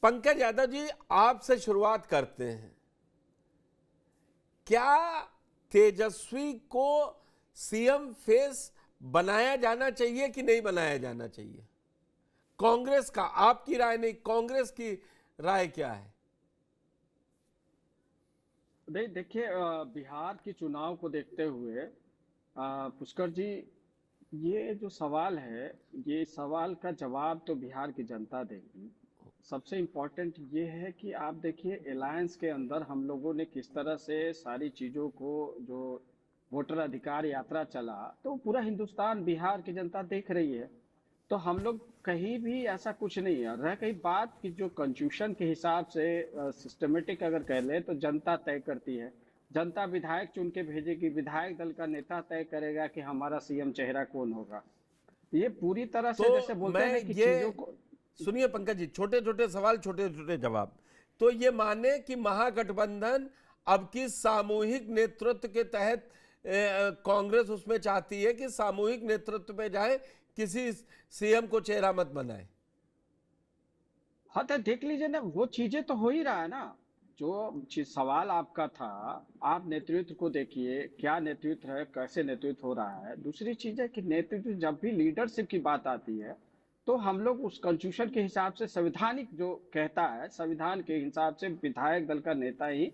पंकज यादव जी, आपसे शुरुआत करते हैं। क्या तेजस्वी को सीएम फेस बनाया जाना चाहिए कि नहीं बनाया जाना चाहिए? कांग्रेस का, आपकी राय नहीं, कांग्रेस की राय क्या है? नहीं, देखिए, बिहार के चुनाव को देखते हुए पुष्कर जी, ये जो सवाल है, ये सवाल का जवाब तो बिहार की जनता देगी। सबसे इम्पोर्टेंट ये है कि आप देखिए अलायंस के अंदर हम लोगों ने किस तरह से सारी चीज़ों को, जो वोटर अधिकार यात्रा चला, तो पूरा हिंदुस्तान, बिहार की जनता देख रही है। तो हम लोग कहीं भी ऐसा कुछ नहीं है। रह गई बात कि जो कॉन्स्टिट्यूशन के हिसाब से सिस्टमेटिक अगर कह ले तो जनता तय करती है। जनता विधायक चुन के भेजेगी, विधायक दल का नेता तय करेगा कि हमारा सीएम चेहरा कौन होगा। ये पूरी तरह से जैसे तो बोलते हैं मैं ना कि ये, चीजों को। सुनिए पंकज जी, छोटे छोटे सवाल, छोटे छोटे जवाब। तो ये माने कि महागठबंधन अब की सामूहिक नेतृत्व के तहत कांग्रेस उसमें चाहती है कि सामूहिक नेतृत्व पे जाए, किसी सीएम को चेहरा मत बनाए। हाँ, तो देख लीजिए ना, वो चीजें तो हो ही रहा है ना। जो सवाल आपका था, आप नेतृत्व को देखिए, क्या नेतृत्व है, कैसे नेतृत्व हो रहा है। दूसरी चीज है कि नेतृत्व, जब भी लीडरशिप की बात आती है, तो हम लोग उस कॉन्स्टिट्यूशन के हिसाब से, संविधानिक जो कहता है, संविधान के हिसाब से विधायक दल का नेता ही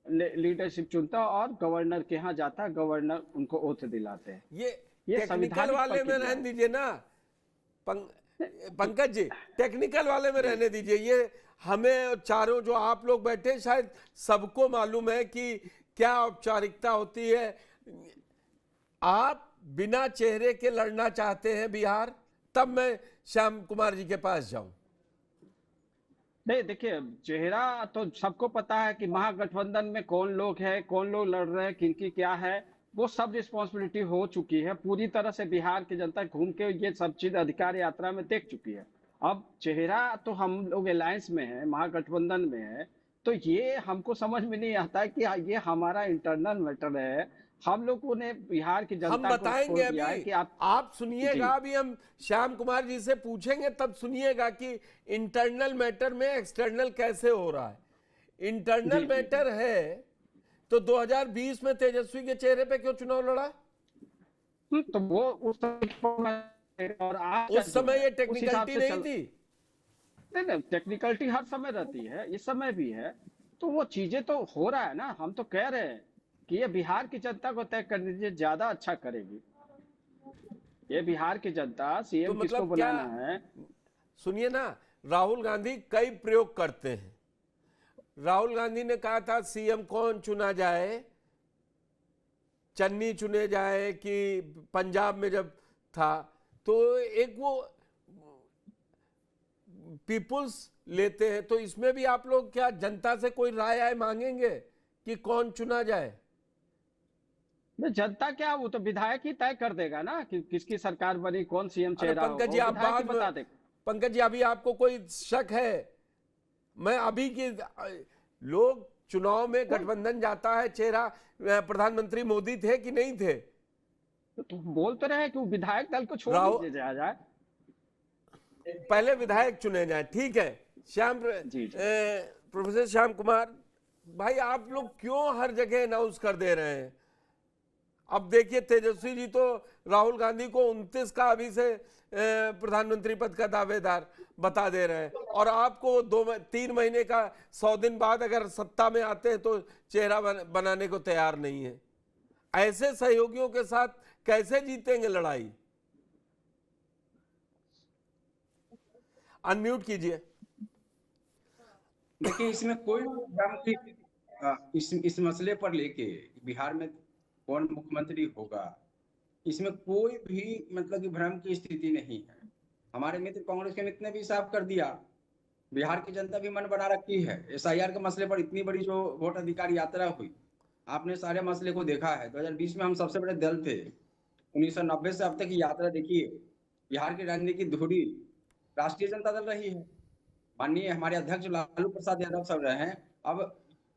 लीडरशिप चुनता है और गवर्नर के यहाँ जाता है, गवर्नर उनको ओथ दिलाते हैं। ये ये टेक्निकल संविधानिक वाले में प्रक्रिया रहने है। दीजिए ना पंकज जी, टेक्निकल वाले में रहने दीजिए। ये हमें चारों जो आप लोग बैठे, शायद सबको मालूम है कि क्या औपचारिकता होती है। आप बिना चेहरे के लड़ना चाहते हैं बिहार, तब मैं श्याम कुमार जी के पास जाऊं। नहीं, देखिए, चेहरा तो सबको पता है कि महागठबंधन में कौन लोग हैं, कौन लोग लड़ रहे हैं, किनकी क्या है। वो सब रिस्पॉन्सिबिलिटी हो चुकी है पूरी तरह से। बिहार की जनता घूम के ये सब चीज अधिकार यात्रा में देख चुकी है। अब चेहरा तो हम लोग अलायंस में है, महागठबंधन में है, तो ये हमको समझ में नहीं आता है कि ये हमारा इंटरनल मैटर है। हम लोगों ने बिहार की हम जनता को बताएंगे छोड़ दिया है अभी, कि आप जी सुनिएगा। अभी हम श्याम कुमार जी से पूछेंगे, तब सुनिएगा कि इंटरनल मैटर में एक्सटर्नल कैसे हो रहा है। जी इंटरनल जी जी। मैटर है तो 2020 में तेजस्वी के चेहरे पे क्यों चुनाव लड़ा? तो वो उस और आज उस जो समय है ये उस हिसाब टेक्निकलिटी से नहीं चल। थी। नहीं नहीं, टेक्निकलिटी हर समय रहती है, इस समय भी है। तो वो चीजें तो हो रहा है ना। हम तो कह रहे हैं कि ये बिहार की जनता को तय कर दीजिए, ज्यादा अच्छा करेगी। ये बिहार की जनता, तो सीएम किसको मतलब क्या, बनाना है। सुनिए ना, राहुल गांधी कई प्रयोग करते हैं। राहुल गांधी ने कहा था सीएम कौन चुना जाए, चन्नी चुने जाए कि पंजाब में जब था, तो एक वो पीपुल्स लेते हैं। तो इसमें भी आप लोग क्या जनता से कोई राय आय मांगेंगे कि कौन चुना जाए? नहीं, जनता क्या, वो तो विधायक ही तय कर देगा ना कि किसकी सरकार बनी, कौन सीएम अरे चेहरा पंकज होगा, जी, वो आप विधायक ही बाद में, बता देगा। पंकज जी अभी आपको कोई शक है? मैं अभी की, लोग चुनाव में कोई गठबंधन जाता है, चेहरा प्रधानमंत्री मोदी थे कि नहीं थे? तो बोल तो रहे हैं कि वो विधायक दल को छोड़ राहुल, दीजिए जाए। पहले विधायक चुने जाए, ठीक है। जी जी। प्रोफेसर श्याम कुमार भाई, आप लोग क्यों हर जगह अनाउंस कर दे रहे हैं? अब देखिए, तेजस्वी जी तो राहुल गांधी को 29 का अभी से प्रधानमंत्री पद का दावेदार बता दे रहे हैं, और आपको 3 महीने का, 100 दिन बाद अगर सत्ता में आते हैं तो चेहरा बनाने को तैयार नहीं है। ऐसे सहयोगियों के साथ कैसे जीतेंगे लड़ाई? अनम्यूट कीजिए। देखिए, इसमें कोई भ्रम की इस मसले पर लेके बिहार में कौन मुख्यमंत्री होगा, इसमें कोई भी मतलब कि भ्रम की स्थिति नहीं है। हमारे मित्र कांग्रेस के मित्र ने भी साफ कर दिया, बिहार की जनता भी मन बना रखी है। एसआईआर के मसले पर इतनी बड़ी जो वोट अधिकार यात्रा हुई, आपने सारे मसले को देखा है। 2020 में हम सबसे बड़े दल थे। 1990 से अब तक की यात्रा देखिए, बिहार की राजनीति की धुरी राष्ट्रीय जनता दल रही है। माननीय हमारे अध्यक्ष लालू प्रसाद यादव सब रहे हैं। अब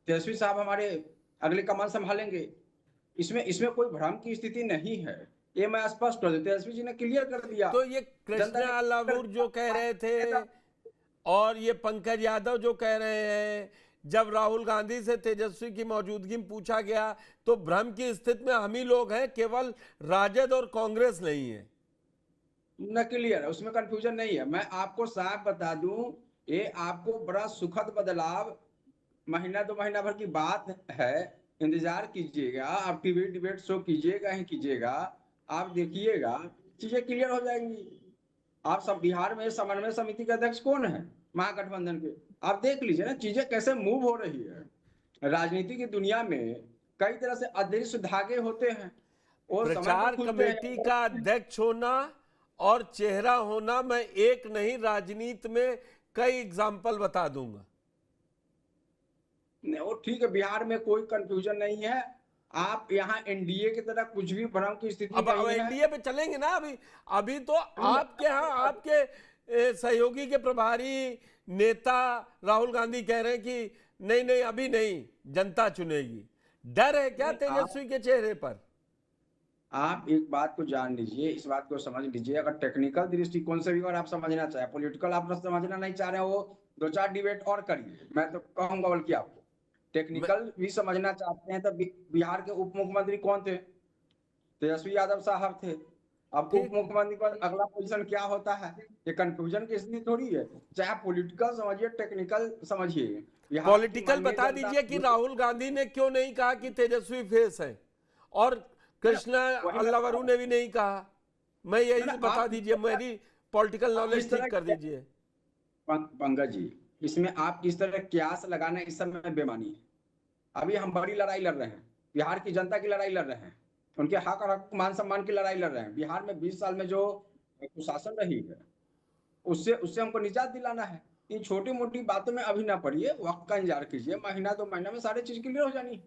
तेजस्वी साहब हमारे अगले कमान संभालेंगे। इसमें इसमें कोई भ्रम की स्थिति नहीं है। ये मैं स्पष्ट कर देता, तेजस्वी जी ने क्लियर कर दिया। तो ये जनता कृष्णा ने अल्लापुर जो कह रहे थे, और ये पंकज यादव जो कह रहे हैं, जब राहुल गांधी से तेजस्वी की मौजूदगी में पूछा गया तो भ्रम की स्थिति में हम ही लोग हैं, केवल राजद और कांग्रेस नहीं है। न क्लियर है, उसमें कंफ्यूजन नहीं है। मैं आपको साफ बता दूं, ये आपको बड़ा सुखद बदलाव, महीना 2 महीना भर की बात है, इंतजार कीजिएगा। आप टीवी डिबेट शो कीजिएगा ही कीजिएगा, आप देखिएगा चीजें क्लियर हो जाएंगी। आप सब बिहार में समन्वय समिति के अध्यक्ष कौन है महागठबंधन के, आप देख लीजिए ना चीजें कैसे मूव हो रही है। राजनीति की दुनिया में कई तरह से अदृश्य धागे होते हैं, वो समय प्रचार पर खुलते हैं। कमेटी का अध्यक्ष होना और चेहरा होना, मैं एक नहीं राजनीति में कई एग्जाम्पल बता दूंगा। नहीं, वो ठीक है, बिहार में कोई कंफ्यूजन नहीं है। आप यहाँ एनडीए की तरह कुछ भी भ्रम की स्थिति अब नहीं है। एनडीए पे चलेंगे ना। अभी तो आपके यहाँ आपके सहयोगी के प्रभारी नेता राहुल गांधी कह रहे हैं कि नहीं नहीं अभी नहीं, जनता चुनेगी। डर है क्या तेजस्वी के चेहरे पर? आप एक बात को जान लीजिए, इस बात को समझ लीजिए, अगर टेक्निकल दृष्टिकोण से भी अगर आप समझना चाहे, पॉलिटिकल आप समझना नहीं चाह रहे हो, वो 2-4 डिबेट और करिए, मैं तो कहूंगा। बल्कि आपको टेक्निकल भी समझना चाहते हैं, तब बिहार के उप मुख्यमंत्री कौन थे? तेजस्वी यादव साहब थे। अब उप मुख्यमंत्री का अगला पोजीशन क्या होता है, ये कंफ्यूजन की स्थिति थोड़ी है। चाहे पॉलिटिकल समझिए, टेक्निकल समझिए। पॉलिटिकल बता दीजिए कि राहुल गांधी ने क्यों नहीं कहा कि तेजस्वी फेस है, और कृष्णा अल्लावरू ने भी नहीं कहा। मैं यही बता दीजिए, मेरी पॉलिटिकल नॉलेज ठीक कर दीजिए। पंकज जी, इसमें आप किस तरह क्यास लगाना इस समय बेमानी है। अभी हम बड़ी लड़ाई लड़ रहे हैं, बिहार की जनता की लड़ाई लड़ रहे हैं, उनके हक और मान सम्मान की लड़ाई लड़ रहे हैं। बिहार में 20 साल में जो कुशासन रही है, उससे हमको निजात दिलाना है। इन छोटी मोटी बातों में अभी ना पड़िए, वक्त का इंतजार कीजिए, महीना 2 महीना में सारी चीज क्लियर हो जानी है।